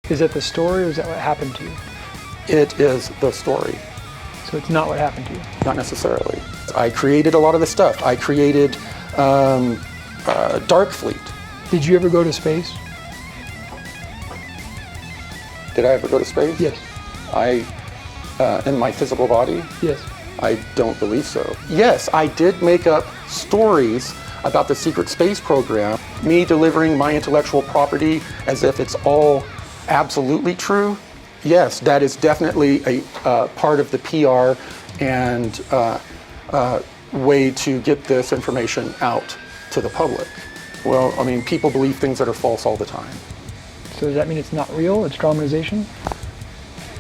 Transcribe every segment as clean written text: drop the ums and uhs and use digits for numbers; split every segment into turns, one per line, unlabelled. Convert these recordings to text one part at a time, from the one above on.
Is that the story or is that what happened to you?
It is the story.
So it's not what happened to you?
Not necessarily. I created a lot of the stuff. I created Darkfleet.
Did you ever go to space?
Did I ever go to space?
Yes.
In my physical body?
Yes.
I don't believe so. Yes, I did make up stories about the secret space program, me delivering my intellectual property as if it's all absolutely true. Yes, that is definitely a part of the PR and way to get this information out to the public. Well, I mean, people believe things that are false all the time.
So does that mean it's not real? It's dramatization?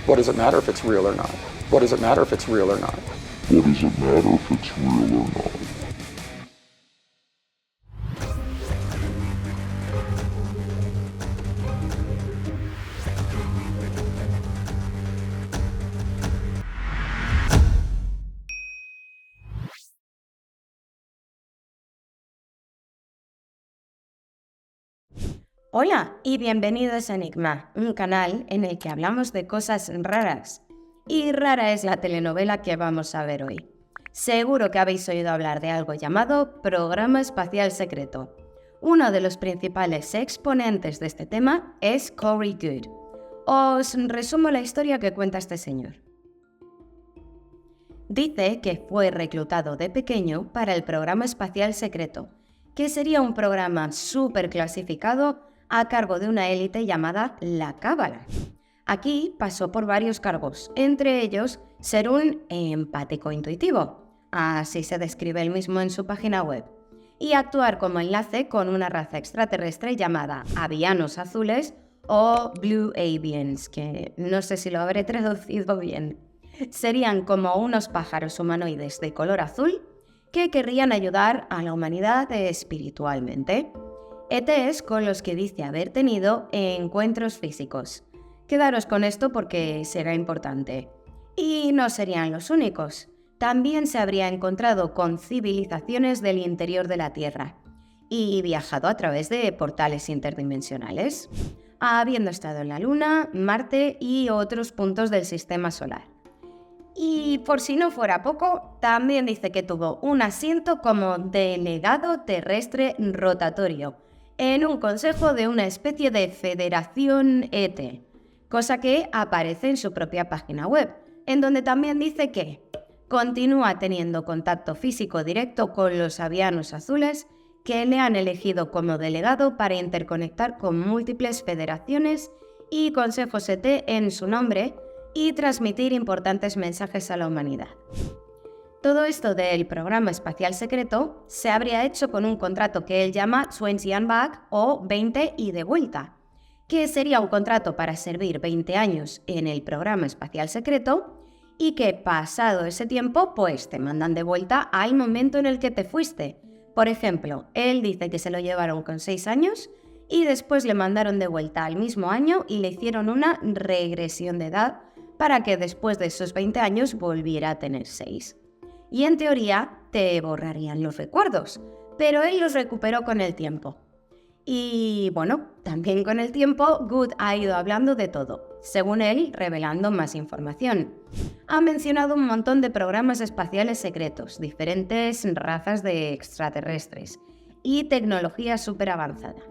What does it matter if it's real or not? What does it matter if it's real or not?
What does it matter if it's real or not?
Hola y bienvenidos a Enigma, un canal en el que hablamos de cosas raras. Y rara es la telenovela que vamos a ver hoy. Seguro que habéis oído hablar de algo llamado Programa Espacial Secreto. Uno de los principales exponentes de este tema es Corey Goode. Os resumo la historia que cuenta este señor. Dice que fue reclutado de pequeño para el Programa Espacial Secreto, que sería un programa súper clasificado a cargo de una élite llamada la Cábala. Aquí pasó por varios cargos, entre ellos ser un empático intuitivo, así se describe él mismo en su página web, y actuar como enlace con una raza extraterrestre llamada Avianos Azules o Blue Avians, que no sé si lo habré traducido bien. Serían como unos pájaros humanoides de color azul que querrían ayudar a la humanidad espiritualmente. ETs con los que dice haber tenido encuentros físicos. Quedaros con esto porque será importante. Y no serían los únicos. También se habría encontrado con civilizaciones del interior de la Tierra y viajado a través de portales interdimensionales, habiendo estado en la Luna, Marte y otros puntos del sistema solar. Y por si no fuera poco, también dice que tuvo un asiento como delegado terrestre rotatorio en un consejo de una especie de federación ET, cosa que aparece en su propia página web, en donde también dice que continúa teniendo contacto físico directo con los Avianos Azules que le han elegido como delegado para interconectar con múltiples federaciones y consejos ET en su nombre y transmitir importantes mensajes a la humanidad. Todo esto del programa espacial secreto se habría hecho con un contrato que él llama 20 and back o 20 y de vuelta, que sería un contrato para servir 20 años en el programa espacial secreto y que pasado ese tiempo pues te mandan de vuelta al momento en el que te fuiste. Por ejemplo, él dice que se lo llevaron con 6 años y después le mandaron de vuelta al mismo año y le hicieron una regresión de edad para que después de esos 20 años volviera a tener 6. Y en teoría te borrarían los recuerdos, pero él los recuperó con el tiempo. Y bueno, también con el tiempo Goode ha ido hablando de todo, según él revelando más información. Ha mencionado un montón de programas espaciales secretos, diferentes razas de extraterrestres y tecnología súper avanzada.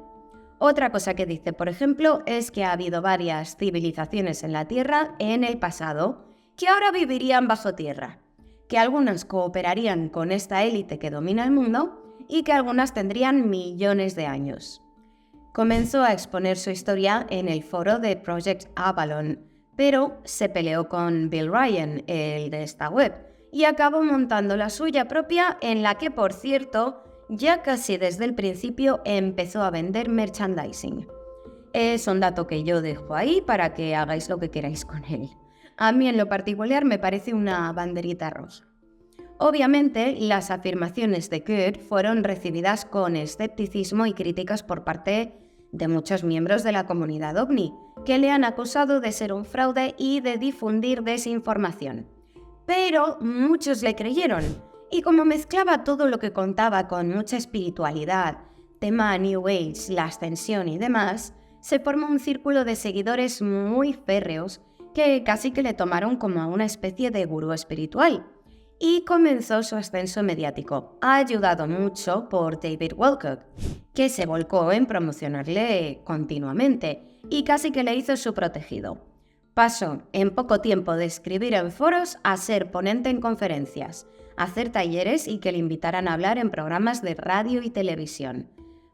Otra cosa que dice, por ejemplo, es que ha habido varias civilizaciones en la Tierra en el pasado que ahora vivirían bajo tierra, que algunas cooperarían con esta élite que domina el mundo y que algunas tendrían millones de años. Comenzó a exponer su historia en el foro de Project Avalon, pero se peleó con Bill Ryan, el de esta web, y acabó montando la suya propia en la que, por cierto, ya casi desde el principio empezó a vender merchandising. Es un dato que yo dejo ahí para que hagáis lo que queráis con él. A mí en lo particular me parece una banderita rosa. Obviamente, las afirmaciones de Goode fueron recibidas con escepticismo y críticas por parte de muchos miembros de la comunidad OVNI, que le han acusado de ser un fraude y de difundir desinformación. Pero muchos le creyeron, y como mezclaba todo lo que contaba con mucha espiritualidad, tema New Age, la ascensión y demás, se formó un círculo de seguidores muy férreos que casi que le tomaron como a una especie de gurú espiritual, y comenzó su ascenso mediático, ayudado mucho por David Wilcock, que se volcó en promocionarle continuamente y casi que le hizo su protegido. Pasó en poco tiempo de escribir en foros a ser ponente en conferencias, hacer talleres y que le invitaran a hablar en programas de radio y televisión.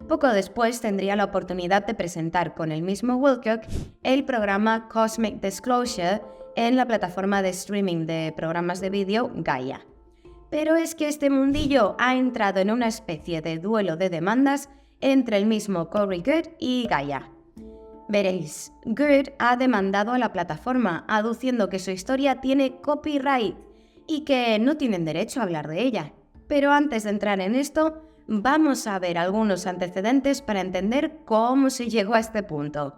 Poco después tendría la oportunidad de presentar con el mismo Wilcock el programa Cosmic Disclosure en la plataforma de streaming de programas de vídeo Gaia. Pero es que este mundillo ha entrado en una especie de duelo de demandas entre el mismo Corey Goode y Gaia. Veréis, Goode ha demandado a la plataforma aduciendo que su historia tiene copyright y que no tienen derecho a hablar de ella. Pero antes de entrar en esto, vamos a ver algunos antecedentes para entender cómo se llegó a este punto.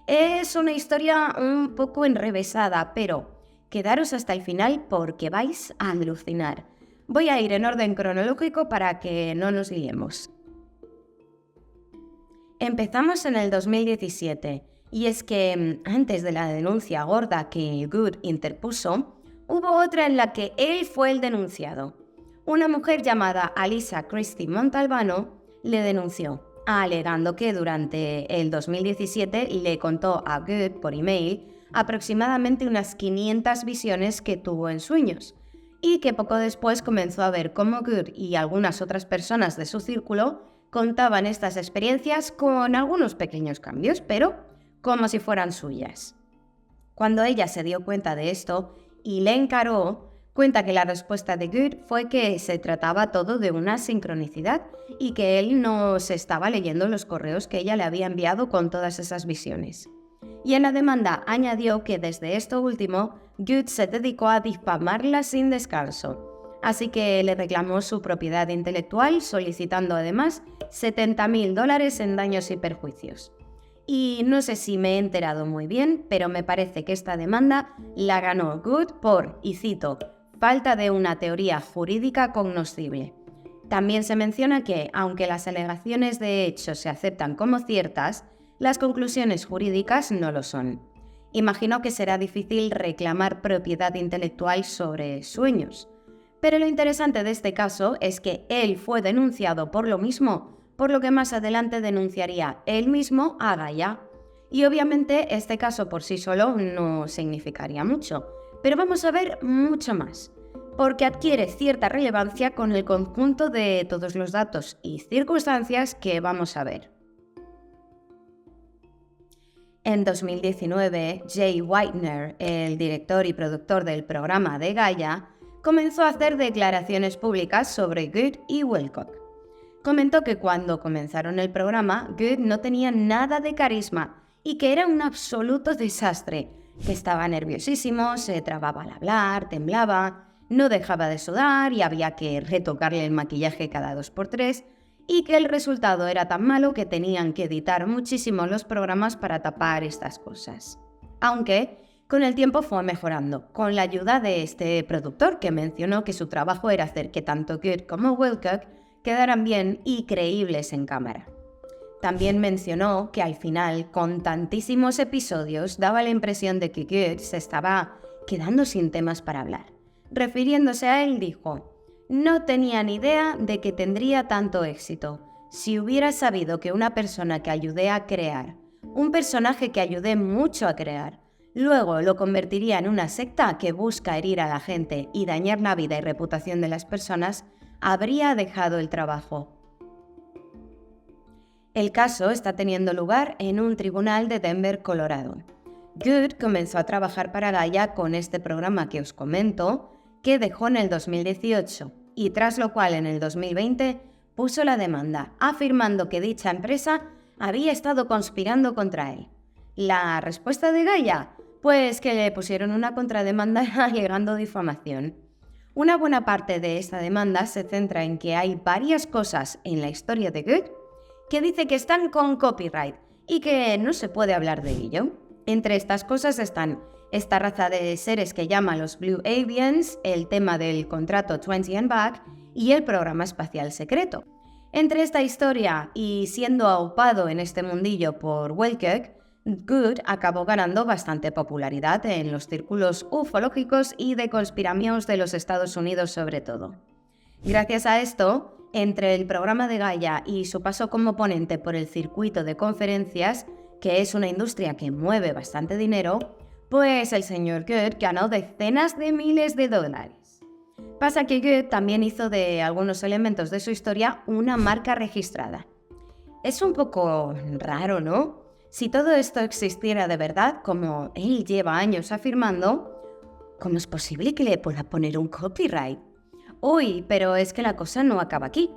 Es una historia un poco enrevesada, pero quedaros hasta el final porque vais a alucinar. Voy a ir en orden cronológico para que no nos liemos. Empezamos en el 2017, y es que antes de la denuncia gorda que Goode interpuso, hubo otra en la que él fue el denunciado. Una mujer llamada Alisa Christie Montalbano le denunció, alegando que durante el 2017 le contó a Goode por email aproximadamente unas 500 visiones que tuvo en sueños, y que poco después comenzó a ver cómo Goode y algunas otras personas de su círculo contaban estas experiencias con algunos pequeños cambios, pero como si fueran suyas. Cuando ella se dio cuenta de esto y le encaró, cuenta que la respuesta de Goode fue que se trataba todo de una sincronicidad y que él no se estaba leyendo los correos que ella le había enviado con todas esas visiones. Y en la demanda añadió que desde esto último, Goode se dedicó a difamarla sin descanso. Así que le reclamó su propiedad intelectual, solicitando además $70.000 en daños y perjuicios. Y no sé si me he enterado muy bien, pero me parece que esta demanda la ganó Goode por, y cito, falta de una teoría jurídica cognoscible. También se menciona que, aunque las alegaciones de hecho se aceptan como ciertas, las conclusiones jurídicas no lo son. Imagino que será difícil reclamar propiedad intelectual sobre sueños. Pero lo interesante de este caso es que él fue denunciado por lo mismo, por lo que más adelante denunciaría él mismo a Gaia. Y obviamente este caso por sí solo no significaría mucho, pero vamos a ver mucho más, porque adquiere cierta relevancia con el conjunto de todos los datos y circunstancias que vamos a ver. En 2019, Jay Whitener, el director y productor del programa de Gaia, comenzó a hacer declaraciones públicas sobre Goode y Wilcock. Comentó que cuando comenzaron el programa, Goode no tenía nada de carisma y que era un absoluto desastre, que estaba nerviosísimo, se trababa al hablar, temblaba, no dejaba de sudar y había que retocarle el maquillaje cada 2x3, y que el resultado era tan malo que tenían que editar muchísimo los programas para tapar estas cosas. Aunque con el tiempo fue mejorando, con la ayuda de este productor que mencionó que su trabajo era hacer que tanto Goode como Wilcock quedaran bien y creíbles en cámara. También mencionó que al final, con tantísimos episodios, daba la impresión de que Goode se estaba quedando sin temas para hablar. Refiriéndose a él, dijo: «No tenía ni idea de que tendría tanto éxito. Si hubiera sabido que una persona que ayudé a crear, un personaje que ayudé mucho a crear, luego lo convertiría en una secta que busca herir a la gente y dañar la vida y reputación de las personas, habría dejado el trabajo». El caso está teniendo lugar en un tribunal de Denver, Colorado. Goode comenzó a trabajar para Gaia con este programa que os comento, que dejó en el 2018, y tras lo cual en el 2020 puso la demanda, afirmando que dicha empresa había estado conspirando contra él. ¿La respuesta de Gaia? Pues que le pusieron una contrademanda alegando difamación. Una buena parte de esta demanda se centra en que hay varias cosas en la historia de Goode que dice que están con copyright y que no se puede hablar de ello. Entre estas cosas están esta raza de seres que llama los Blue Avians, el tema del contrato 20 and Back y el programa espacial secreto. Entre esta historia y siendo aupado en este mundillo por Wilcock, Good acabó ganando bastante popularidad en los círculos ufológicos y de conspiramios de los Estados Unidos sobre todo. Gracias a esto, entre el programa de Gaia y su paso como ponente por el circuito de conferencias, que es una industria que mueve bastante dinero, pues el señor Good ganó decenas de miles de dólares. Pasa que Good también hizo de algunos elementos de su historia una marca registrada. Es un poco raro, ¿no? Si todo esto existiera de verdad, como él lleva años afirmando, ¿cómo es posible que le pueda poner un copyright? Uy, pero es que la cosa no acaba aquí.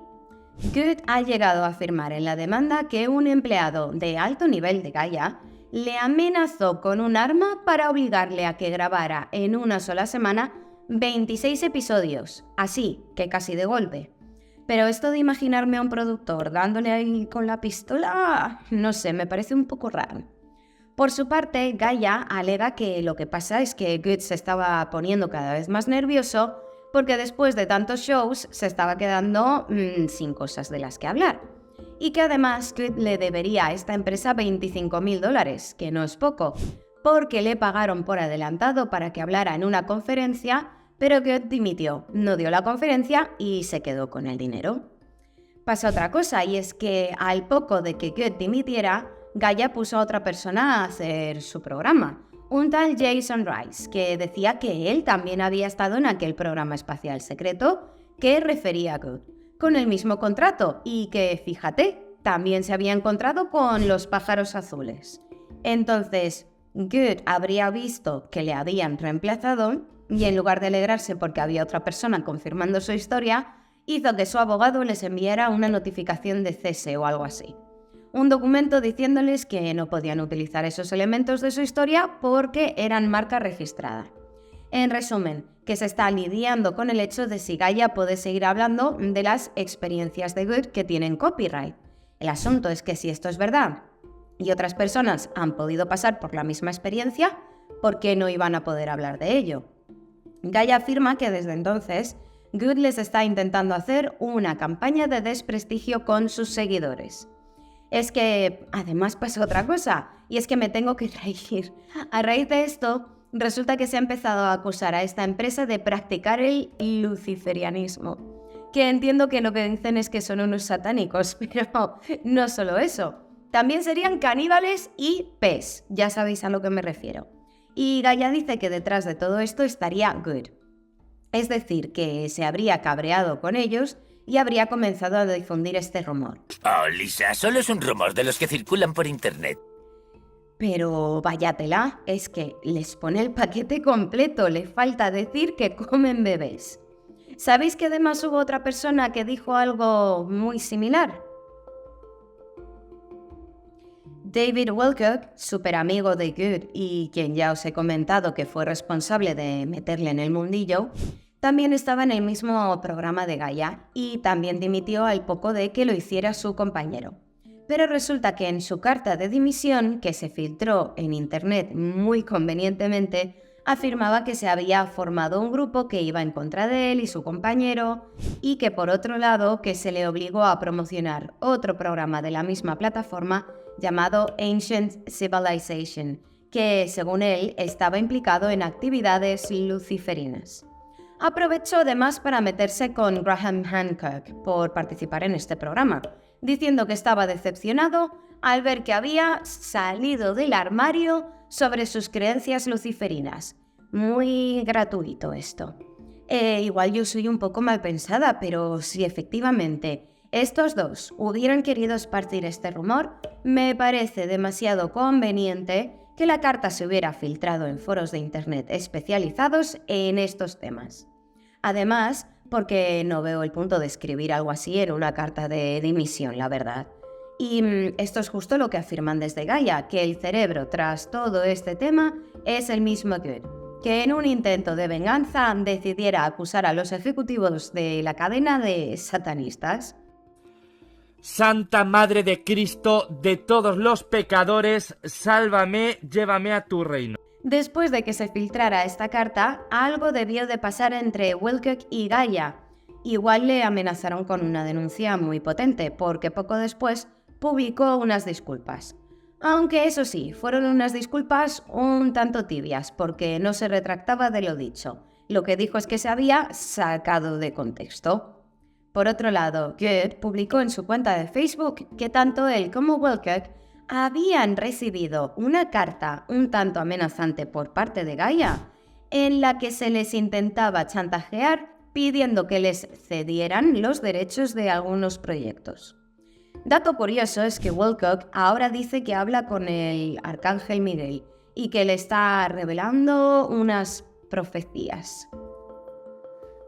Good ha llegado a afirmar en la demanda que un empleado de alto nivel de Gaia le amenazó con un arma para obligarle a que grabara en una sola semana 26 episodios, así que casi de golpe. Pero esto de imaginarme a un productor dándole ahí con la pistola, no sé, me parece un poco raro. Por su parte, Gaia alega que lo que pasa es que Good se estaba poniendo cada vez más nervioso porque después de tantos shows se estaba quedando sin cosas de las que hablar. Y que además Good le debería a esta empresa $25.000, que no es poco, porque le pagaron por adelantado para que hablara en una conferencia, pero Good dimitió, no dio la conferencia y se quedó con el dinero. Pasa otra cosa, y es que al poco de que Good dimitiera, Gaia puso a otra persona a hacer su programa, un tal Jason Rice, que decía que él también había estado en aquel programa espacial secreto que refería a Good, con el mismo contrato, y que, fíjate, también se había encontrado con los pájaros azules. Entonces, Good habría visto que le habían reemplazado y en lugar de alegrarse porque había otra persona confirmando su historia, hizo que su abogado les enviara una notificación de cese o algo así. Un documento diciéndoles que no podían utilizar esos elementos de su historia porque eran marca registrada. En resumen, que se está lidiando con el hecho de si Gaia puede seguir hablando de las experiencias de Good que tienen copyright. El asunto es que si esto es verdad y otras personas han podido pasar por la misma experiencia, ¿por qué no iban a poder hablar de ello? Gaia afirma que desde entonces Good les está intentando hacer una campaña de desprestigio con sus seguidores. Es que además pasa otra cosa, y es que me tengo que reír. A raíz de esto, resulta que se ha empezado a acusar a esta empresa de practicar el luciferianismo. Que entiendo que lo que dicen es que son unos satánicos, pero no solo eso. También serían caníbales y pes, ya sabéis a lo que me refiero. Y Gaia dice que detrás de todo esto estaría Good. Es decir, que se habría cabreado con ellos y habría comenzado a difundir este rumor.
Oh, Lisa, solo es un rumor de los que circulan por internet.
Pero váyatela, es que les pone el paquete completo, le falta decir que comen bebés. ¿Sabéis que además hubo otra persona que dijo algo muy similar? David Wilcock, súper amigo de Good y quien ya os he comentado que fue responsable de meterle en el mundillo, también estaba en el mismo programa de Gaia y también dimitió al poco de que lo hiciera su compañero. Pero resulta que en su carta de dimisión, que se filtró en internet muy convenientemente, afirmaba que se había formado un grupo que iba en contra de él y su compañero y que por otro lado que se le obligó a promocionar otro programa de la misma plataforma llamado Ancient Civilization, que según él estaba implicado en actividades luciferinas. Aprovechó además para meterse con Graham Hancock por participar en este programa, diciendo que estaba decepcionado al ver que había salido del armario sobre sus creencias luciferinas. Muy gratuito esto. Igual yo soy un poco mal pensada, pero si efectivamente estos dos hubieran querido esparcir este rumor, me parece demasiado conveniente que la carta se hubiera filtrado en foros de internet especializados en estos temas. Además, porque no veo el punto de escribir algo así en una carta de dimisión, la verdad. Y esto es justo lo que afirman desde Gaia, que el cerebro tras todo este tema es el mismo Good, que en un intento de venganza decidiera acusar a los ejecutivos de la cadena de satanistas.
Santa Madre de Cristo, de todos los pecadores, sálvame, llévame a tu reino.
Después de que se filtrara esta carta, algo debió de pasar entre Wilcock y Gaia. Igual le amenazaron con una denuncia muy potente, porque poco después publicó unas disculpas. Aunque eso sí, fueron unas disculpas un tanto tibias, porque no se retractaba de lo dicho. Lo que dijo es que se había sacado de contexto. Por otro lado, Good publicó en su cuenta de Facebook que tanto él como Wilcock habían recibido una carta un tanto amenazante por parte de Gaia, en la que se les intentaba chantajear pidiendo que les cedieran los derechos de algunos proyectos. Dato curioso es que Wilcock ahora dice que habla con el arcángel Miguel y que le está revelando unas profecías.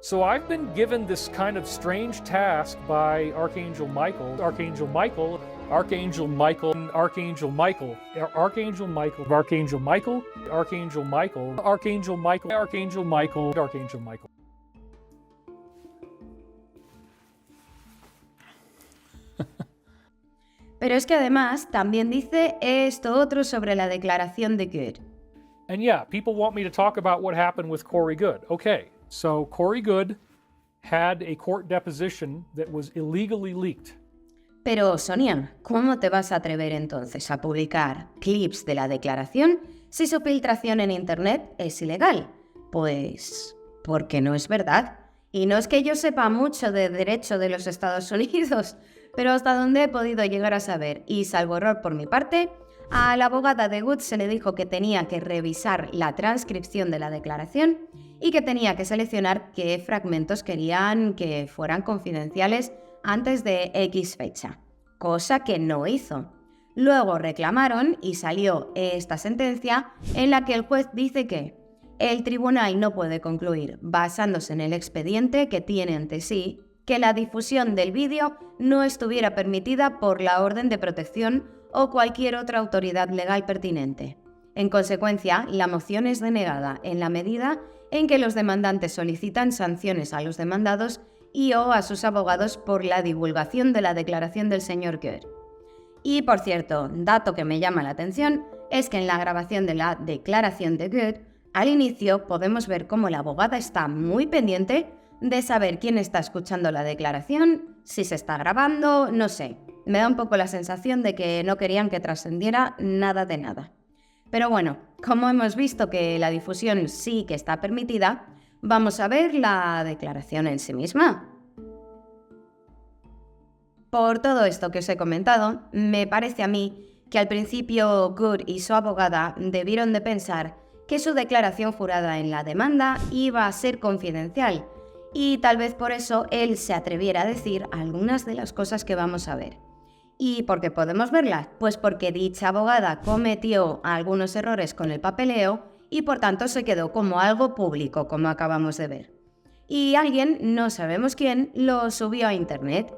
So I've been given this kind of strange task by Archangel Michael, Archangel Michael, Archangel Michael, Archangel Michael, Archangel Michael, Archangel Michael, Archangel Michael, Archangel Michael, Archangel Michael, Archangel Michael.
Pero es que además también dice esto otro sobre la declaración de Good.
And yeah, people want me to talk about what happened with Corey Good. Okay, so Corey Good had a court deposition that was illegally leaked.
Pero Sonia, ¿cómo te vas a atrever entonces a publicar clips de la declaración si su filtración en Internet es ilegal? Pues porque no es verdad. Y no es que yo sepa mucho de derecho de los Estados Unidos, pero hasta donde he podido llegar a saber, y salvo error por mi parte, a la abogada de Good se le dijo que tenía que revisar la transcripción de la declaración y que tenía que seleccionar qué fragmentos querían que fueran confidenciales antes de X fecha, cosa que no hizo. Luego reclamaron y salió esta sentencia en la que el juez dice que el tribunal no puede concluir, basándose en el expediente que tiene ante sí, que la difusión del vídeo no estuviera permitida por la orden de protección o cualquier otra autoridad legal pertinente. En consecuencia, la moción es denegada en la medida en que los demandantes solicitan sanciones a los demandados y o a sus abogados por la divulgación de la declaración del señor Good. Y por cierto, dato que me llama la atención es que en la grabación de la declaración de Good, al inicio podemos ver cómo la abogada está muy pendiente de saber quién está escuchando la declaración, si se está grabando, no sé. Me da un poco la sensación de que no querían que trascendiera nada de nada. Pero bueno, como hemos visto que la difusión sí que está permitida, vamos a ver la declaración en sí misma. Por todo esto que os he comentado, me parece a mí que al principio Good y su abogada debieron de pensar que su declaración jurada en la demanda iba a ser confidencial, y tal vez por eso él se atreviera a decir algunas de las cosas que vamos a ver. ¿Y por qué podemos verlas? Pues porque dicha abogada cometió algunos errores con el papeleo y por tanto se quedó como algo público, como acabamos de ver. Y alguien, no sabemos quién, lo subió a internet.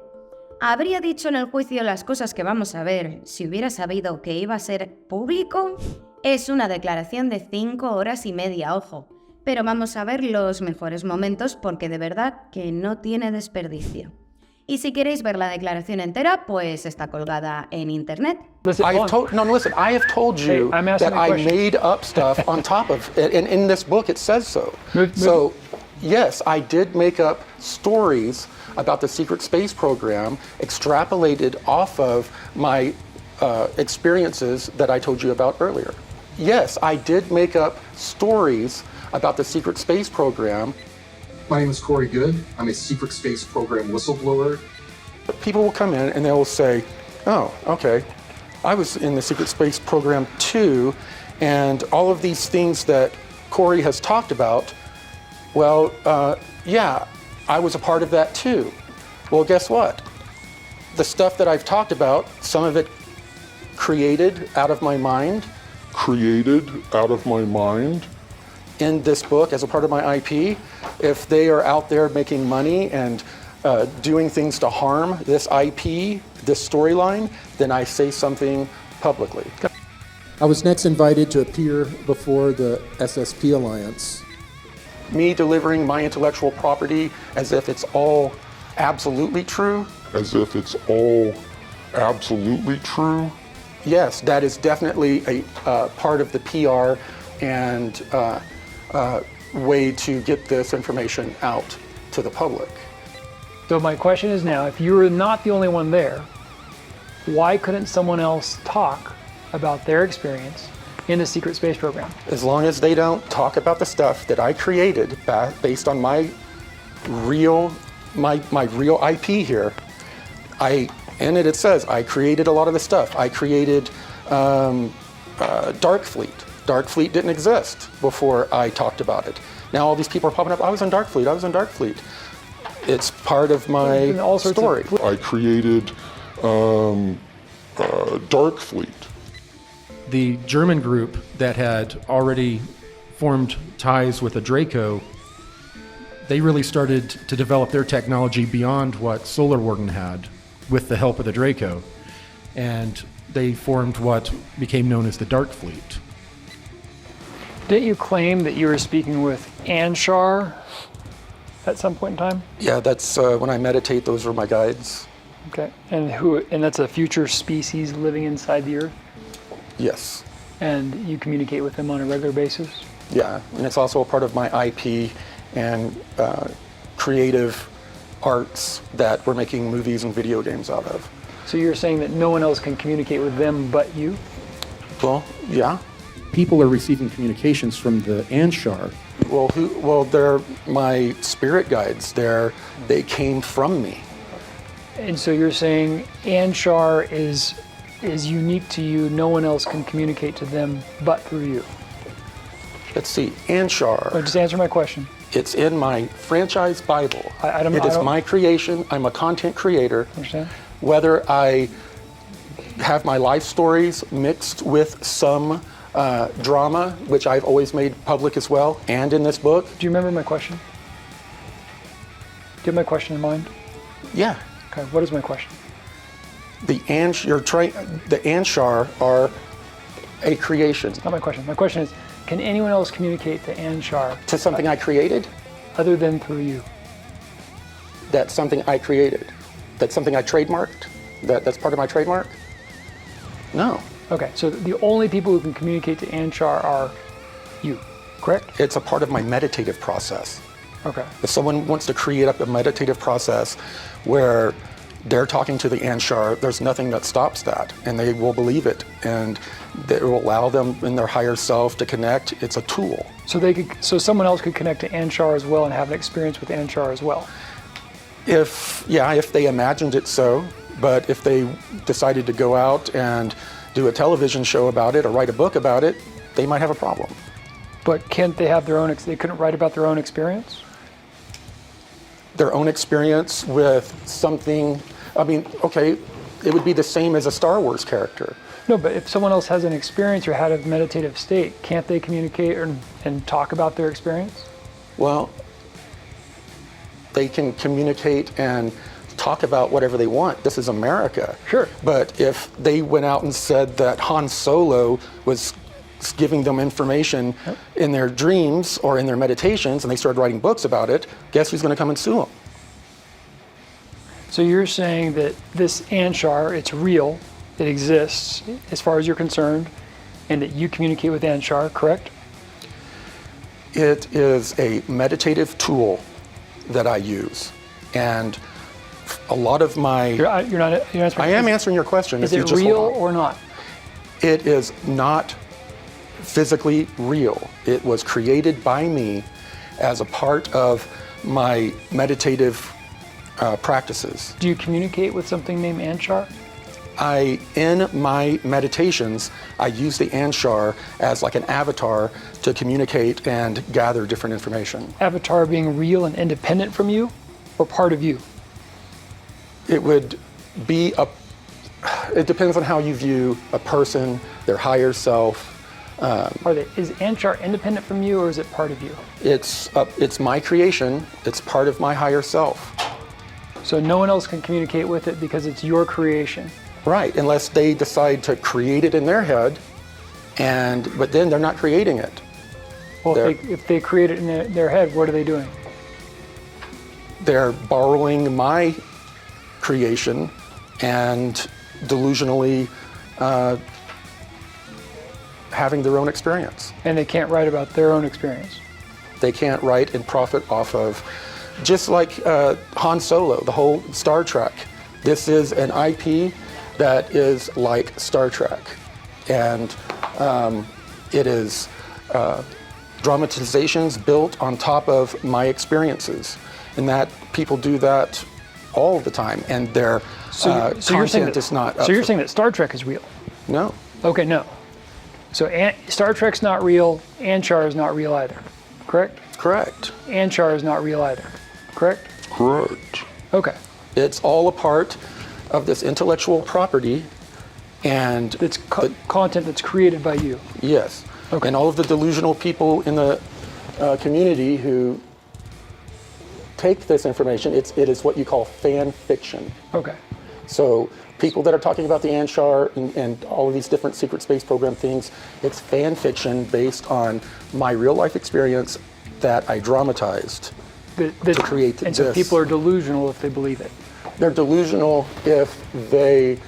¿Habría dicho en el juicio las cosas que vamos a ver si hubiera sabido que iba a ser público? Es una declaración de 5 horas y media, ojo. Pero vamos a ver los mejores momentos porque de verdad que no tiene desperdicio. Y si queréis ver la declaración entera, pues está colgada en internet.
Listen,
I have told you
Hey, I'm asking
that
a
I
question.
made up stuff on top of it, and in this book it says so. So, yes, I did make up stories about the secret space program, extrapolated off of my experiences that I told you about earlier. Yes, I did make up stories about the secret space program.
My name is Corey Good. I'm a secret space program whistleblower.
People will come in and they will say, oh, okay, I was in the secret space program too, and all of these things that Corey has talked about, well, yeah, I was a part of that too. Well, guess what? The stuff that I've talked about, some of it created out of my mind.
Created out of my mind.
In this book as a part of my IP, if they are out there making money and doing things to harm this IP, this storyline, then I say something publicly.
I was next invited to appear before the SSP Alliance.
Me delivering my intellectual property as if it's all absolutely true.
As if it's all absolutely true.
Yes, that is definitely a part of the PR and way to get this information out to the public.
So my question is now, if you were not the only one there, why couldn't someone else talk about their experience in the secret space program.
As long as they don't talk about the stuff that I created based on my real IP here. In it says I created a lot of the stuff. I created Darkfleet. Darkfleet didn't exist before I talked about it. Now all these people are popping up, I was on Darkfleet. It's part of my story.
I created Darkfleet.
The German group that had already formed ties with the Draco, they really started to develop their technology beyond what Solar Warden had with the help of the Draco. And they formed what became known as the Darkfleet.
Didn't you claim that you were speaking with Anshar at some point in time?
Yeah, that's when I meditate, those are my guides.
Okay. And that's a future species living inside the Earth?
Yes.
And you communicate with them on a regular basis?
Yeah, and it's also a part of my IP and creative arts that we're making movies and video games out of.
So you're saying that no one else can communicate with them but you?
Well, yeah.
People are receiving communications from the Anshar.
Well, they're my spirit guides. They came from me.
And so you're saying Anshar is unique to you, no one else can communicate to them but through you?
Let's see, Anshar.
Just answer my question.
It's in my franchise Bible. It is my creation. I'm a content creator.
Understand?
Whether I have my life stories mixed with some drama, which I've always made public as well, and in this book.
Do you remember my question? Do you have my question in mind?
Yeah.
Okay, what is my question?
The Anshar are a creation.
Not my question. My question is, can anyone else communicate to Anshar?
To something I created?
Other than through you?
That's something I created. That's something I trademarked? That's part of my trademark? No.
Okay, so the only people who can communicate to Anshar are you, correct?
It's a part of my meditative process.
Okay.
If someone wants to create up a meditative process where they're talking to the Anshar, there's nothing that stops that, and they will believe it, and it will allow them in their higher self to connect. It's a tool.
So someone else could connect to Anshar as well and have an experience with Anshar as well.
If they imagined it so, but if they decided to go out and do a television show about it or write a book about it, they might have a problem.
But can't they have they couldn't write about their own experience?
Their own experience with something, okay, it would be the same as a Star Wars character.
No, but if someone else has an experience or had a meditative state, can't they communicate and talk about their experience?
Well, they can communicate and talk about whatever they want. This is America.
Sure.
But if they went out and said that Han Solo was giving them information in their dreams or in their meditations and they started writing books about it, guess who's going to come and sue them?
So you're saying that this Anshar, it's real, it exists as far as you're concerned, and that you communicate with Anshar, correct?
It is a meditative tool that I use, and a lot of my...
You're not answering.
I am answering your question.
Is it real or not?
It is not physically real. It was created by me as a part of my meditative practices.
Do you communicate with something named Anshar?
In my meditations, I use the Anshar as like an avatar to communicate and gather different information.
Avatar being real and independent from you, or part of you?
It would be it depends on how you view a person, their higher self.
Is Anshar independent from you, or is it part of you?
It's my creation. It's part of my higher self.
So no one else can communicate with it because it's your creation.
Right, unless they decide to create it in their head, but then they're not creating it.
Well, if they create it in their head, what are they doing?
They're borrowing my creation and delusionally having their own experience.
And they can't write about their own experience.
They can't write and profit off of, just like Han Solo, the whole Star Trek. This is an IP that is like Star Trek. and it is dramatizations built on top of my experiences, and that people do that all the time, and their
you're saying
content is not.
So you're saying that Star Trek is real?
No.
Okay, no. So Star Trek's not real. Anshar is not real either. Correct?
Correct.
Anshar is not real either. Correct?
Correct.
Okay.
It's all a part of this intellectual property, and
It's content that's created by you.
yes,
Okay.
and all of the delusional people in the community who take this information, it is what you call fan fiction.
Okay.
So people that are talking about the Anshar and all of these different secret space program things, it's fan fiction based on my real life experience that I dramatized.
To
create
and so
this.
people are delusional if they believe it.
They're delusional if they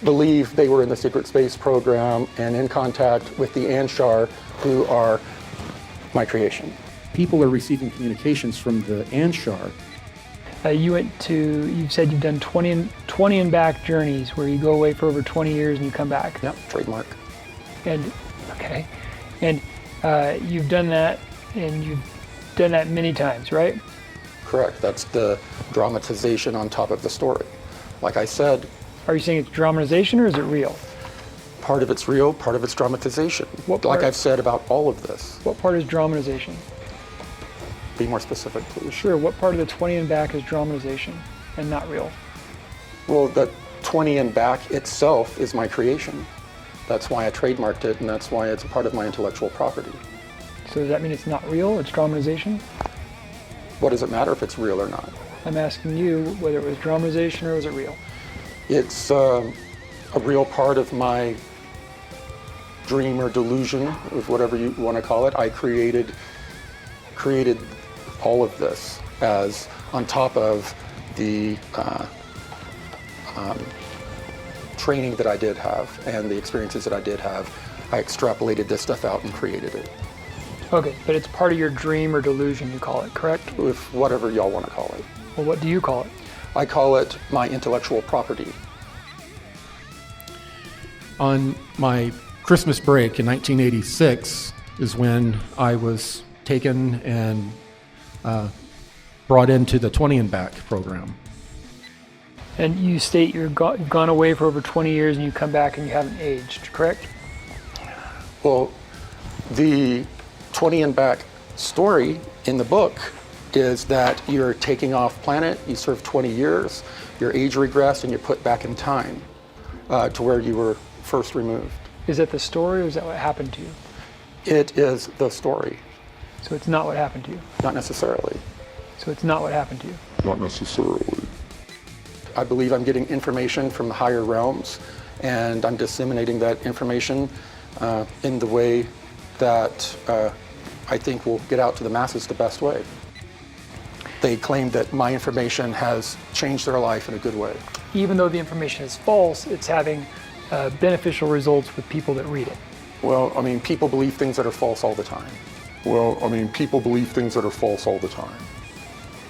believe they were in the secret space program and in contact with the Anshar, who are my creation.
People are receiving communications from the Anshar.
You said you've done 20 and back journeys where you go away for over 20 years and you come back.
Yep, trademark.
And okay, and you've done that, and you've done that many times, right?
Correct. That's the dramatization on top of the story. Like I said,
Are you saying it's dramatization or is it real?
part of it's real, part of it's dramatization.
What
Like
part?
I've said about all of this.
What part is dramatization?
Be more specific, please.
Sure. What part of the 20 and back is dramatization and not real?
Well, the 20 and back itself is my creation. That's why I trademarked it, and that's why it's a part of my intellectual property.
So does that mean it's not real? It's dramatization?
What does it matter if it's real or not?
I'm asking you whether it was dramatization or was it real?
It's a real part of my dream or delusion, or whatever you want to call it. I created all of this as on top of the training that I did have and the experiences that I did have. I extrapolated this stuff out and created it
Okay, but it's part of your dream or delusion, you call it, correct?
with whatever y'all want to call it.
Well, what do you call it?
I call it my intellectual property.
On my Christmas break in 1986 is when I was taken and brought into the 20 and back program.
And you state you've gone away for over 20 years and you come back and you haven't aged, correct?
Well, the 20 and back story in the book is that you're taking off planet, you serve 20 years, your age regressed, and you're put back in time to where you were first removed.
Is that the story or is that what happened to you?
It is the story,
So it's not what happened to you.
not necessarily.
So it's not what happened to you.
Not necessarily.
I believe I'm getting information from the higher realms, and I'm disseminating that information in the way that I think will get out to the masses the best way. They claim that my information has changed their life in a good way.
Even though the information is false, it's having beneficial results with people that read it.
Well, I mean, people believe things that are false all the time.
Well, I mean, people believe things that are false all the time.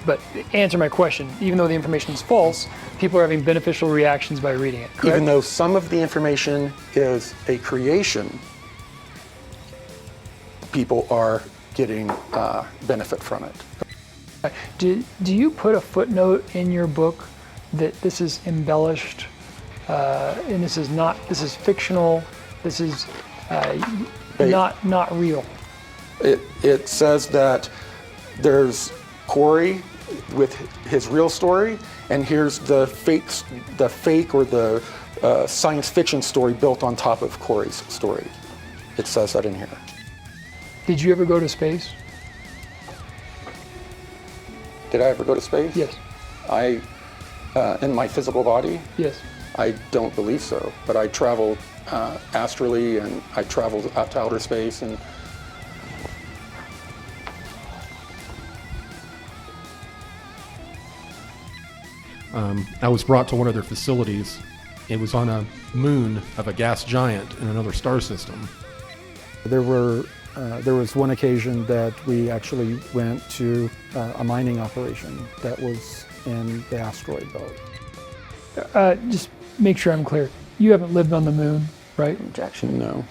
But answer my question, even though the information is false, people are having beneficial reactions by reading it, correct?
Even though some of the information is a creation, people are getting benefit from it.
Do you put a footnote in your book that this is embellished and this is fictional, this is not real?
It says that there's Corey with his real story, and here's the fake or the science fiction story built on top of Corey's story. It says that in here.
Did you ever go to space?
Did I ever go to space?
Yes.
In my physical body?
Yes.
I don't believe so, but I traveled astrally, and I traveled out to outer space, and
I was brought to one of their facilities. It was on a moon of a gas giant in another star system.
There was one occasion that we actually went to a mining operation that was in the asteroid belt.
Just make sure I'm clear. You haven't lived on the moon right?
Objection, no.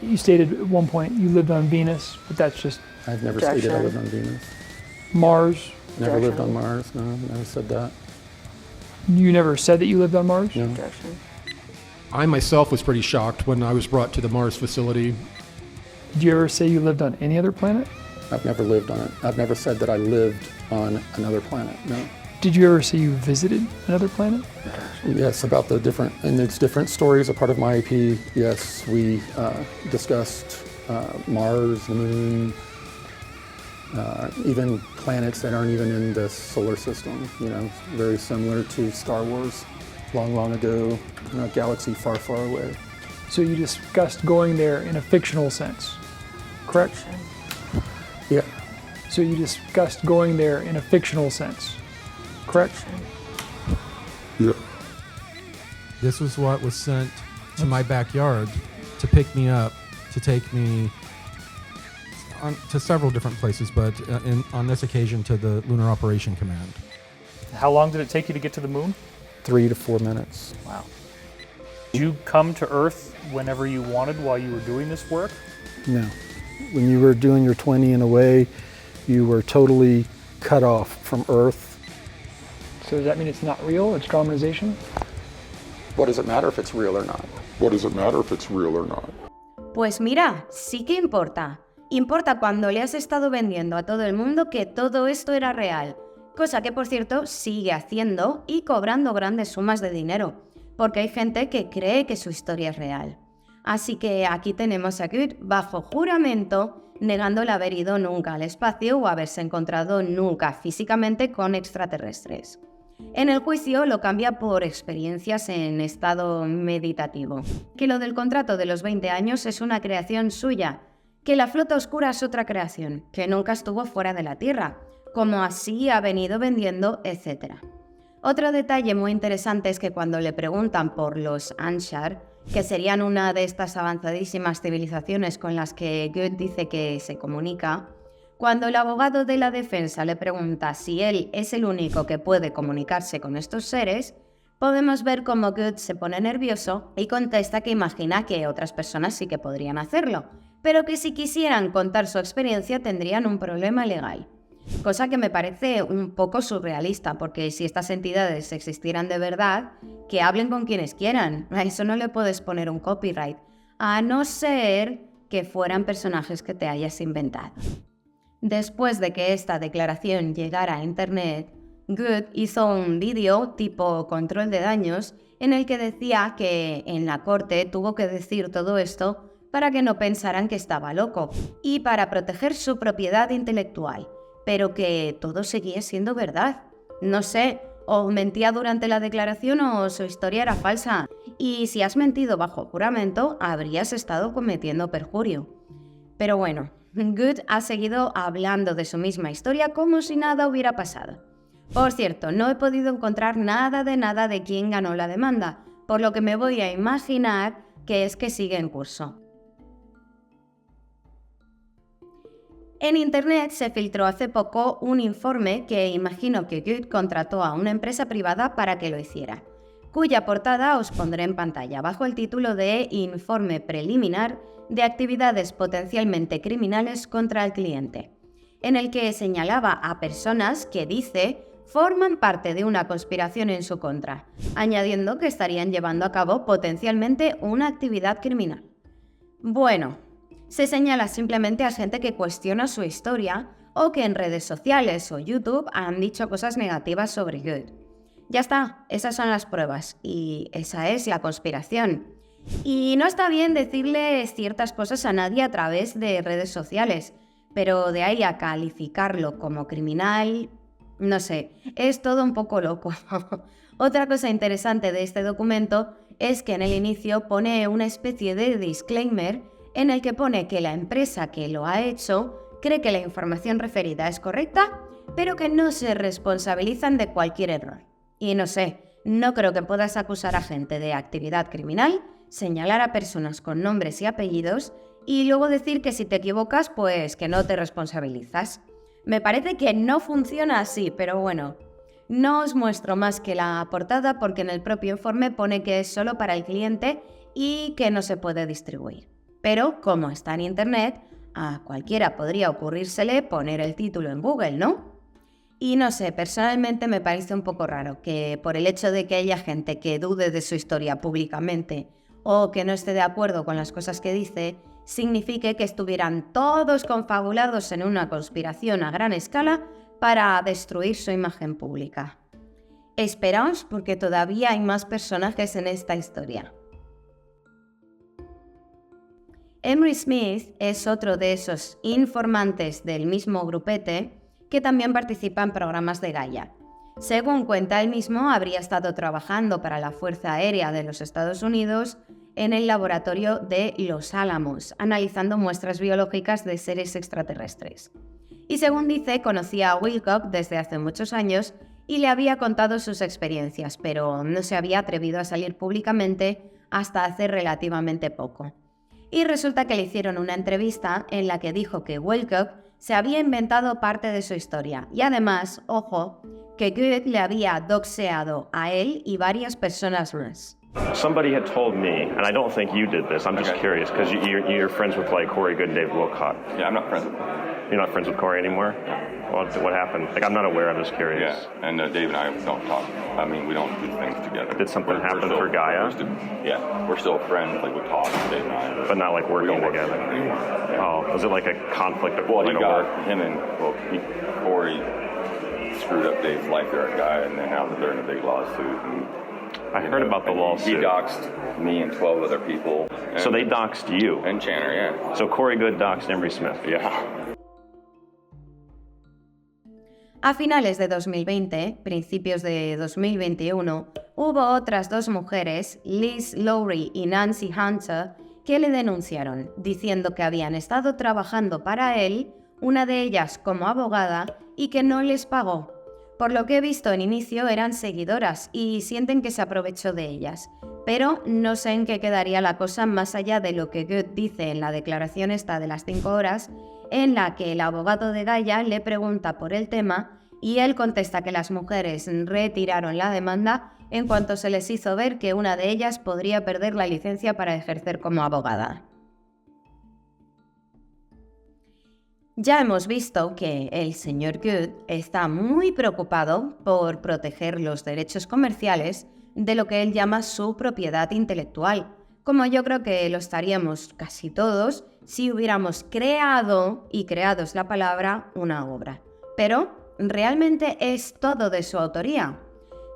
You stated at one point you lived on Venus, but that's just
I've never stated I lived on Venus.
Mars.
Never lived on Mars, no, never said that.
You never said that you lived on Mars?
No.
I myself was pretty shocked when I was brought to the Mars facility.
Did you ever say you lived on any other planet?
I've never lived on it. I've never said that I lived on another planet, no.
Did you ever say you visited another planet?
Yes, about the different, and it's different stories, a part of my IP. Yes, we discussed Mars, the moon, even planets that aren't even in the solar system, you know, very similar to Star Wars, long, long ago, in a galaxy far, far away.
So you discussed going there in a fictional sense, correct?
Yeah.
So you discussed going there in a fictional sense, correct?
Yeah.
This was what was sent to my backyard to pick me up, to take me to several different places, but on this occasion to the Lunar Operation Command.
How long did it take you to get to the moon?
3 to 4 minutes.
Wow. Did you come to Earth whenever you wanted while you were doing this work?
No. When you were doing your 20 and away, you were totally cut off from Earth.
So does that mean it's not real? It's dramatization?
What does it matter if it's real or not?
What does it matter if it's real or not?
Pues mira, sí que importa. Importa cuando le has estado vendiendo a todo el mundo que todo esto era real. Cosa que, por cierto, sigue haciendo y cobrando grandes sumas de dinero, porque hay gente que cree que su historia es real. Así que aquí tenemos a Good bajo juramento, negando el haber ido nunca al espacio o haberse encontrado nunca físicamente con extraterrestres. En el juicio lo cambia por experiencias en estado meditativo, que lo del contrato de los 20 años es una creación suya, que la flota oscura es otra creación, que nunca estuvo fuera de la Tierra, como así ha venido vendiendo, etc. Otro detalle muy interesante es que cuando le preguntan por los Anshar, que serían una de estas avanzadísimas civilizaciones con las que Good dice que se comunica, cuando el abogado de la defensa le pregunta si él es el único que puede comunicarse con estos seres, podemos ver cómo Good se pone nervioso y contesta que imagina que otras personas sí que podrían hacerlo, pero que si quisieran contar su experiencia tendrían un problema legal. Cosa que me parece un poco surrealista, porque si estas entidades existieran de verdad, que hablen con quienes quieran. A eso no le puedes poner un copyright, a no ser que fueran personajes que te hayas inventado. Después de que esta declaración llegara a internet, Good hizo un vídeo tipo control de daños en el que decía que en la corte tuvo que decir todo esto para que no pensaran que estaba loco y para proteger su propiedad intelectual, pero que todo seguía siendo verdad. No sé, o mentía durante la declaración o su historia era falsa. Y si has mentido bajo juramento, habrías estado cometiendo perjurio. Pero bueno, Good ha seguido hablando de su misma historia como si nada hubiera pasado. Por cierto, no he podido encontrar nada de quién ganó la demanda, por lo que me voy a imaginar que es que sigue en curso. En internet se filtró hace poco un informe que imagino que Good contrató a una empresa privada para que lo hiciera, cuya portada os pondré en pantalla bajo el título de Informe preliminar de actividades potencialmente criminales contra el cliente, en el que señalaba a personas que dice forman parte de una conspiración en su contra, añadiendo que estarían llevando a cabo potencialmente una actividad criminal. Bueno, se señala simplemente a gente que cuestiona su historia o que en redes sociales o YouTube han dicho cosas negativas sobre Good. Ya está, esas son las pruebas y esa es la conspiración. Y no está bien decirle ciertas cosas a nadie a través de redes sociales, pero de ahí a calificarlo como criminal, no sé, es todo un poco loco. Otra cosa interesante de este documento es que en el inicio pone una especie de disclaimer en el que pone que la empresa que lo ha hecho cree que la información referida es correcta, pero que no se responsabilizan de cualquier error. Y no sé, no creo que puedas acusar a gente de actividad criminal, señalar a personas con nombres y apellidos y luego decir que si te equivocas, pues que no te responsabilizas. Me parece que no funciona así, pero bueno. No os muestro más que la portada porque en el propio informe pone que es solo para el cliente y que no se puede distribuir. Pero como está en internet, a cualquiera podría ocurrírsele poner el título en Google, ¿no? Y no sé, personalmente me parece un poco raro que por el hecho de que haya gente que dude de su historia públicamente o que no esté de acuerdo con las cosas que dice, signifique que estuvieran todos confabulados en una conspiración a gran escala para destruir su imagen pública. Esperaos porque todavía hay más personajes en esta historia. Emery Smith es otro de esos informantes del mismo grupete que también participa en programas de Gaia. Según cuenta él mismo, habría estado trabajando para la Fuerza Aérea de los Estados Unidos en el laboratorio de Los Álamos, analizando muestras biológicas de seres extraterrestres. Y según dice, conocía a Wilcock desde hace muchos años y le había contado sus experiencias, pero no se había atrevido a salir públicamente hasta hace relativamente poco. Y resulta que le hicieron una entrevista en la que dijo que Wilcock se había inventado parte de su historia y además, ojo, que Good le había doxeado a él y varias personas más.
Somebody had told me, and I don't think you did this, I'm just curious, because you're friends with like Corey Good and Dave Wilcock.
Yeah, I'm not friends with them.
You're not friends with Corey anymore? What happened? Like, I'm not aware, I'm just curious.
Yeah, and Dave and I don't talk. I mean, we don't do things together.
Did something happen for Gaia?
We're still friends, like we talk, Dave and I.
But not like working together? Oh, was it like a conflict of
Corey screwed up Dave's life there at Gaia, and then now they're in a big lawsuit. And,
I heard about the lawsuit.
He doxed me and 12 other people.
So they doxed you?
And Channer, yeah.
So Corey Good doxed Emery Smith?
Yeah.
A finales de 2020, principios de 2021, hubo otras dos mujeres, Liz Lowry y Nancy Hunter, que le denunciaron, diciendo que habían estado trabajando para él, una de ellas como abogada, y que no les pagó. Por lo que he visto en inicio eran seguidoras y sienten que se aprovechó de ellas, pero no sé en qué quedaría la cosa más allá de lo que Good dice en la declaración esta de las 5 horas, en la que el abogado de Gaia le pregunta por el tema y él contesta que las mujeres retiraron la demanda en cuanto se les hizo ver que una de ellas podría perder la licencia para ejercer como abogada. Ya hemos visto que el señor Good está muy preocupado por proteger los derechos comerciales de lo que él llama su propiedad intelectual, como yo creo que lo estaríamos casi todos si hubiéramos creado, y creado es la palabra, una obra. Pero, ¿realmente es todo de su autoría?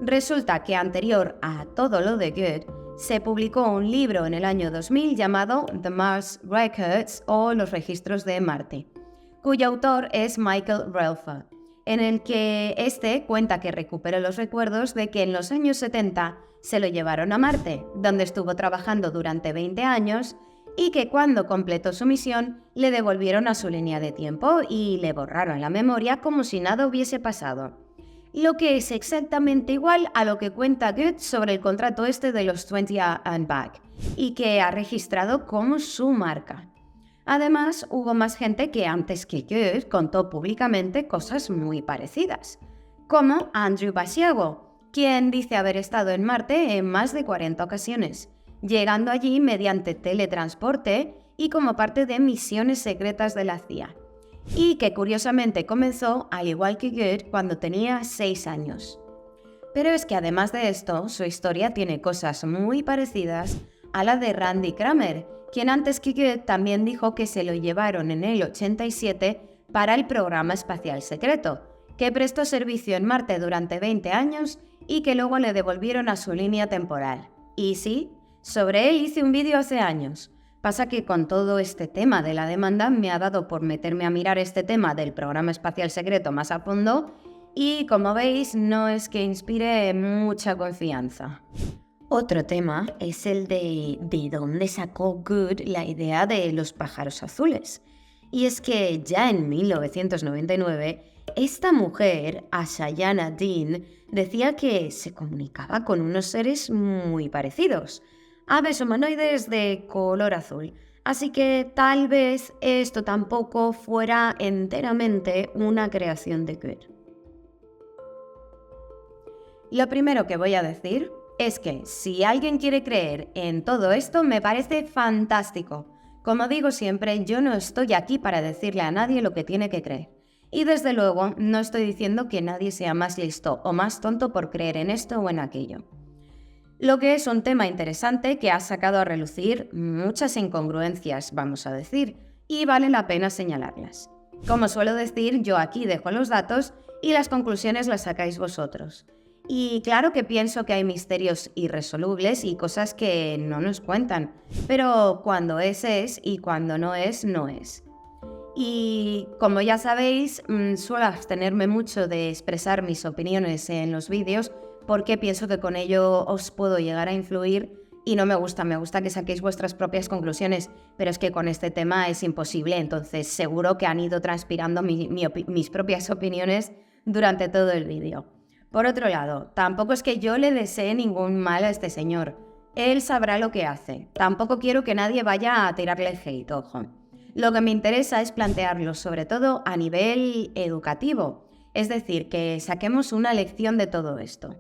Resulta que anterior a todo lo de Good, se publicó un libro en el año 2000 llamado The Mars Records o Los Registros de Marte, cuyo autor es Michael Relfa, en el que este cuenta que recuperó los recuerdos de que en los años 70 se lo llevaron a Marte, donde estuvo trabajando durante 20 años, y que cuando completó su misión le devolvieron a su línea de tiempo y le borraron la memoria como si nada hubiese pasado. Lo que es exactamente igual a lo que cuenta Good sobre el contrato este de los 20 and Back, y que ha registrado como su marca. Además, hubo más gente que antes que Good contó públicamente cosas muy parecidas, como Andrew Basiago, quien dice haber estado en Marte en más de 40 ocasiones, llegando allí mediante teletransporte y como parte de misiones secretas de la CIA, y que curiosamente comenzó, al igual que Good, cuando tenía 6 años. Pero es que además de esto, su historia tiene cosas muy parecidas a la de Randy Kramer, quien antes que Good también dijo que se lo llevaron en el 87 para el programa espacial secreto, que prestó servicio en Marte durante 20 años y que luego le devolvieron a su línea temporal. Y sí, sobre él hice un vídeo hace años. Pasa que con todo este tema de la demanda me ha dado por meterme a mirar este tema del programa espacial secreto más a fondo y, como veis, no es que inspire mucha confianza. Otro tema es el de dónde sacó Good la idea de los pájaros azules. Y es que ya en 1999, esta mujer, Ashayana Dean, decía que se comunicaba con unos seres muy parecidos, aves humanoides de color azul. Así que tal vez esto tampoco fuera enteramente una creación de Good. Lo primero que voy a decir es que si alguien quiere creer en todo esto, me parece fantástico. Como digo siempre, yo no estoy aquí para decirle a nadie lo que tiene que creer. Y desde luego, no estoy diciendo que nadie sea más listo o más tonto por creer en esto o en aquello. Lo que es un tema interesante que ha sacado a relucir muchas incongruencias, vamos a decir, y vale la pena señalarlas. Como suelo decir, yo aquí dejo los datos y las conclusiones las sacáis vosotros. Y claro que pienso que hay misterios irresolubles y cosas que no nos cuentan, pero cuando es y cuando no es, no es. Y como ya sabéis, suelo abstenerme mucho de expresar mis opiniones en los vídeos porque pienso que con ello os puedo llegar a influir y no me gusta que saquéis vuestras propias conclusiones, pero es que con este tema es imposible, entonces seguro que han ido transpirando mis propias opiniones durante todo el vídeo. Por otro lado, tampoco es que yo le desee ningún mal a este señor. Él sabrá lo que hace. Tampoco quiero que nadie vaya a tirarle hate, ojo. Lo que me interesa es plantearlo sobre todo a nivel educativo, es decir, que saquemos una lección de todo esto.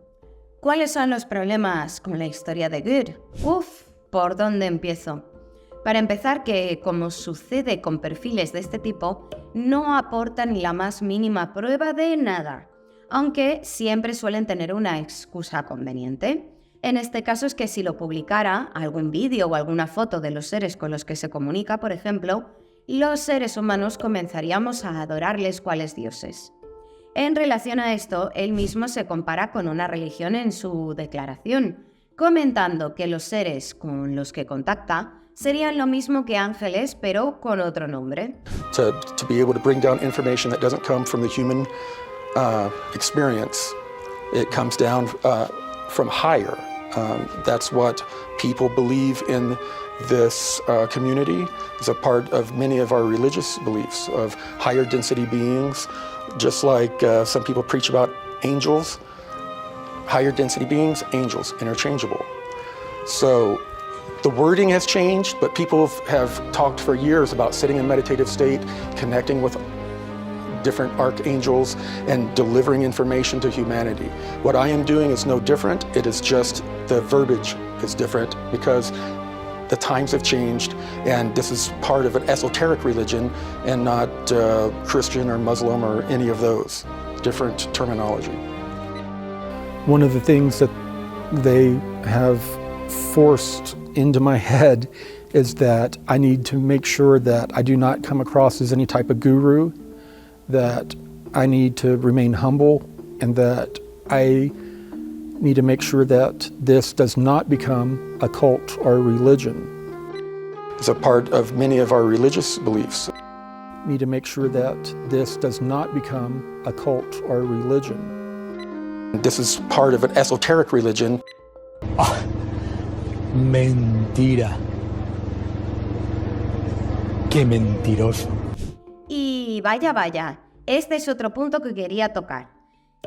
¿Cuáles son los problemas con la historia de Good? ¿Por dónde empiezo? Para empezar, que como sucede con perfiles de este tipo, no aportan ni la más mínima prueba de nada, aunque siempre suelen tener una excusa conveniente. En este caso es que si lo publicara, algún vídeo o alguna foto de los seres con los que se comunica, por ejemplo, los seres humanos comenzaríamos a adorarles cuales dioses. En relación a esto, él mismo se compara con una religión en su declaración, comentando que los seres con los que contacta serían lo mismo que ángeles, pero con otro nombre.
To be able to bring down information that doesn't come from the human experience, it comes down from higher. That's what people believe in this community. It's a part of many of our religious beliefs of higher density beings, just like some people preach about angels. Higher density beings, angels, interchangeable. So the wording has changed, but people have talked for years about sitting in meditative state, connecting with different archangels and delivering information to humanity. What I am doing is no different. It is just the verbiage is different because the times have changed, and this is part of an esoteric religion and not Christian or Muslim or any of those. Different terminology.
One of the things that they have forced into my head is that I need to make sure that I do not come across as any type of guru, that I need to remain humble, and that I need to make sure that this does not become a cult or a religion.
It's a part of many of our religious beliefs.
Need to make sure that this does not become a cult or a religion.
This is part of an esoteric religion.
Mentira. Qué mentiroso.
Y vaya, este es otro punto que quería tocar.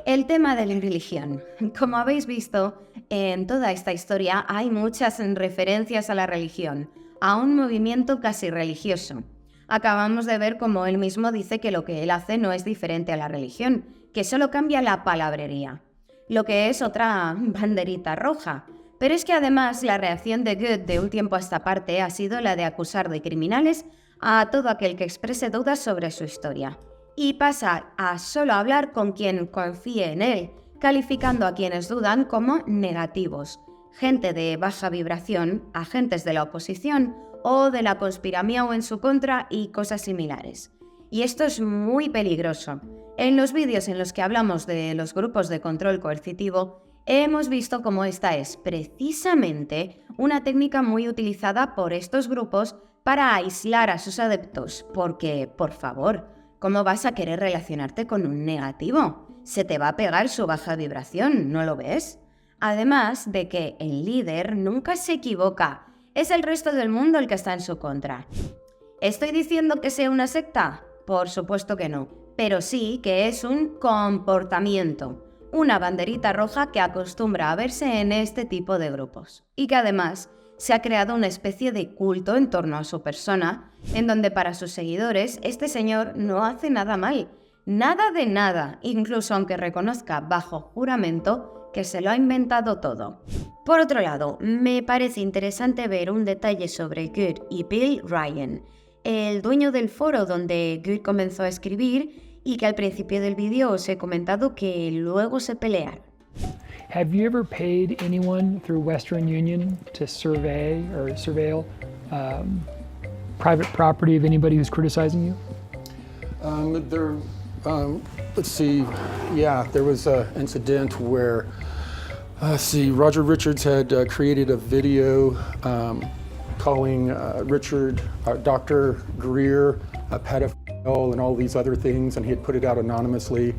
El tema de la religión. Como habéis visto, en toda esta historia hay muchas referencias a la religión, a un movimiento casi religioso. Acabamos de ver cómo él mismo dice que lo que él hace no es diferente a la religión, que solo cambia la palabrería, lo que es otra banderita roja. Pero es que además la reacción de Good de un tiempo a esta parte ha sido la de acusar de criminales a todo aquel que exprese dudas sobre su historia. Y pasa a solo hablar con quien confíe en él, calificando a quienes dudan como negativos, gente de baja vibración, agentes de la oposición o de la conspiranoia o en su contra y cosas similares. Y esto es muy peligroso. En los vídeos en los que hablamos de los grupos de control coercitivo, hemos visto cómo esta es precisamente una técnica muy utilizada por estos grupos para aislar a sus adeptos, porque, por favor, ¿cómo vas a querer relacionarte con un negativo? Se te va a pegar su baja vibración, ¿no lo ves? Además de que el líder nunca se equivoca, es el resto del mundo el que está en su contra. ¿Estoy diciendo que sea una secta? Por supuesto que no, pero sí que es un comportamiento, una banderita roja que acostumbra a verse en este tipo de grupos, y que además se ha creado una especie de culto en torno a su persona, en donde para sus seguidores este señor no hace nada mal, nada de nada, incluso aunque reconozca bajo juramento que se lo ha inventado todo. Por otro lado, me parece interesante ver un detalle sobre Good y Bill Ryan, el dueño del foro donde Good comenzó a escribir y que al principio del vídeo os he comentado que luego se pelearon.
Have you ever paid anyone through Western Union to survey or surveil private property of anybody who's criticizing you?
Let's see. Yeah, there was an incident where, Roger Richards had created a video calling Richard, Dr. Greer, a pedophile and all these other things, and he had put it out anonymously.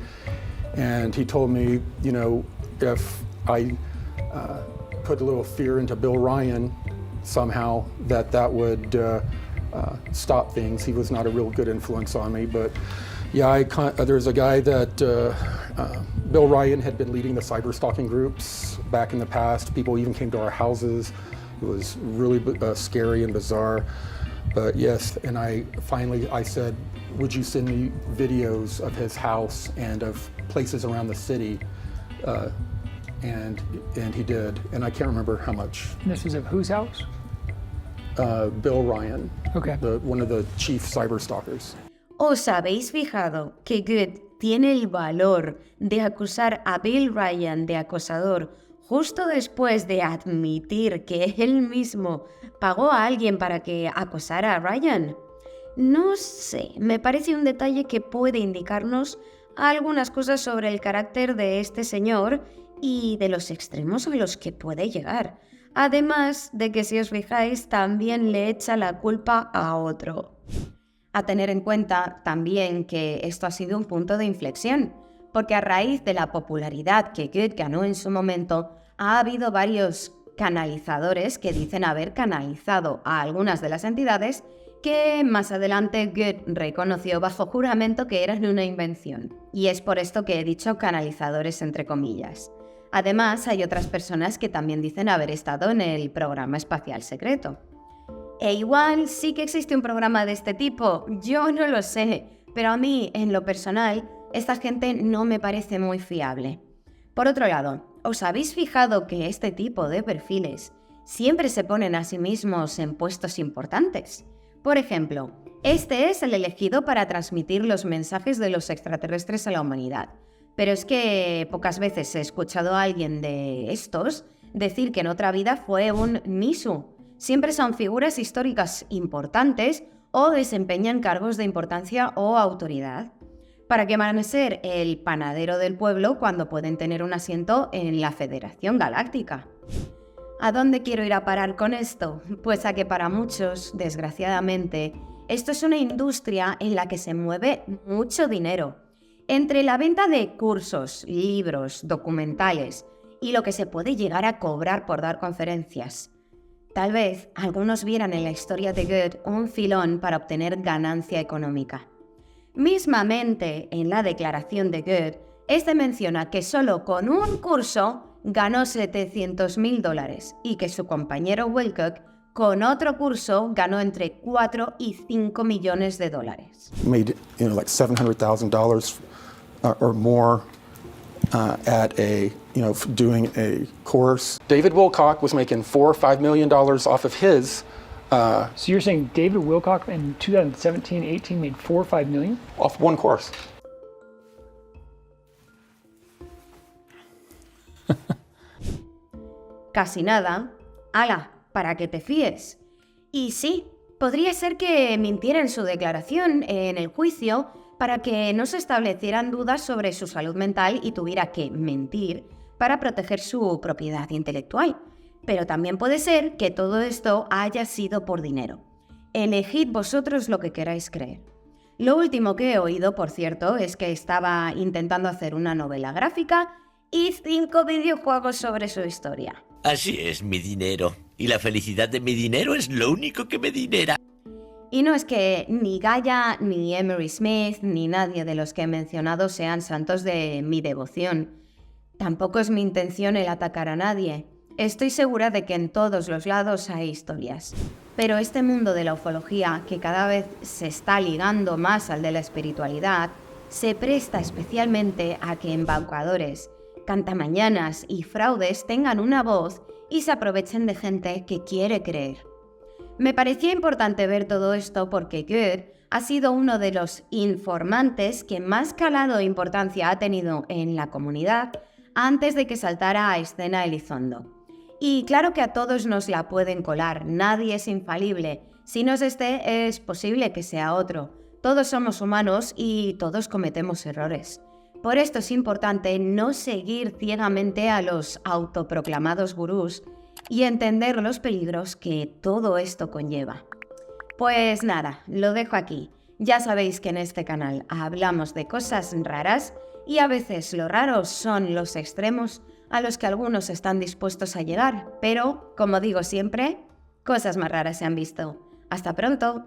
And he told me, you know, if I put a little fear into Bill Ryan somehow, that would stop things. He was not a real good influence on me, but yeah, there's a guy that Bill Ryan had been leading the cyber stalking groups back in the past. People even came to our houses. It was really scary and bizarre. But yes, and I said, would you send me videos of his house and of places around the city? And he did, and I can't remember how much.
And this is of whose house?
Bill Ryan,
okay.
One of the chief cyber stalkers.
¿Os habéis fijado que Good tiene el valor de acusar a Bill Ryan de acosador justo después de admitir que él mismo pagó a alguien para que acosara a Ryan? No sé, me parece un detalle que puede indicarnos algunas cosas sobre el carácter de este señor y de los extremos a los que puede llegar. Además de que, si os fijáis, también le echa la culpa a otro. A tener en cuenta también que esto ha sido un punto de inflexión, porque a raíz de la popularidad que Good ganó en su momento, ha habido varios canalizadores que dicen haber canalizado a algunas de las entidades que más adelante Good reconoció bajo juramento que eran una invención. Y es por esto que he dicho canalizadores entre comillas. Además, hay otras personas que también dicen haber estado en el programa espacial secreto. E igual sí que existe un programa de este tipo, yo no lo sé, pero a mí, en lo personal, esta gente no me parece muy fiable. Por otro lado, ¿os habéis fijado que este tipo de perfiles siempre se ponen a sí mismos en puestos importantes? Por ejemplo, este es el elegido para transmitir los mensajes de los extraterrestres a la humanidad. Pero es que pocas veces he escuchado a alguien de estos decir que en otra vida fue un Nisu. Siempre son figuras históricas importantes o desempeñan cargos de importancia o autoridad. ¿Para qué van a ser el panadero del pueblo cuando pueden tener un asiento en la Federación Galáctica? ¿A dónde quiero ir a parar con esto? Pues a que para muchos, desgraciadamente, esto es una industria en la que se mueve mucho dinero. Entre la venta de cursos, libros, documentales y lo que se puede llegar a cobrar por dar conferencias. Tal vez algunos vieran en la historia de Good un filón para obtener ganancia económica. Mismamente, en la declaración de Good, este menciona que solo con un curso ganó $700,000 y que su compañero Wilcock con otro curso ganó entre 4 y 5 millones de dólares.
Made, like $700,000 or more at doing a course. David Wilcock was making $4 or $5 million off of his.
So you're saying David Wilcock in 2017-18 made $4 or $5 million?
Off one course.
Casi nada. ¡Hala! Para que te fíes. Y sí, podría ser que mintiera en su declaración en el juicio para que no se establecieran dudas sobre su salud mental y tuviera que mentir para proteger su propiedad intelectual. Pero también puede ser que todo esto haya sido por dinero. Elegid vosotros lo que queráis creer. Lo último que he oído, por cierto, es que estaba intentando hacer una novela gráfica y 5 videojuegos sobre su historia.
Así es, mi dinero. Y la felicidad de mi dinero es lo único que me dinera.
Y no es que ni Gaia, ni Emery Smith, ni nadie de los que he mencionado sean santos de mi devoción. Tampoco es mi intención el atacar a nadie. Estoy segura de que en todos los lados hay historias. Pero este mundo de la ufología, que cada vez se está ligando más al de la espiritualidad, se presta especialmente a que embaucadores, cantamañanas y fraudes tengan una voz y se aprovechen de gente que quiere creer. Me parecía importante ver todo esto porque Goethe ha sido uno de los informantes que más calado e importancia ha tenido en la comunidad antes de que saltara a escena Elizondo. Y claro que a todos nos la pueden colar, nadie es infalible. Si no es este, es posible que sea otro. Todos somos humanos y todos cometemos errores. Por esto es importante no seguir ciegamente a los autoproclamados gurús y entender los peligros que todo esto conlleva. Pues nada, lo dejo aquí. Ya sabéis que en este canal hablamos de cosas raras y a veces lo raro son los extremos a los que algunos están dispuestos a llegar, pero, como digo siempre, cosas más raras se han visto. ¡Hasta pronto!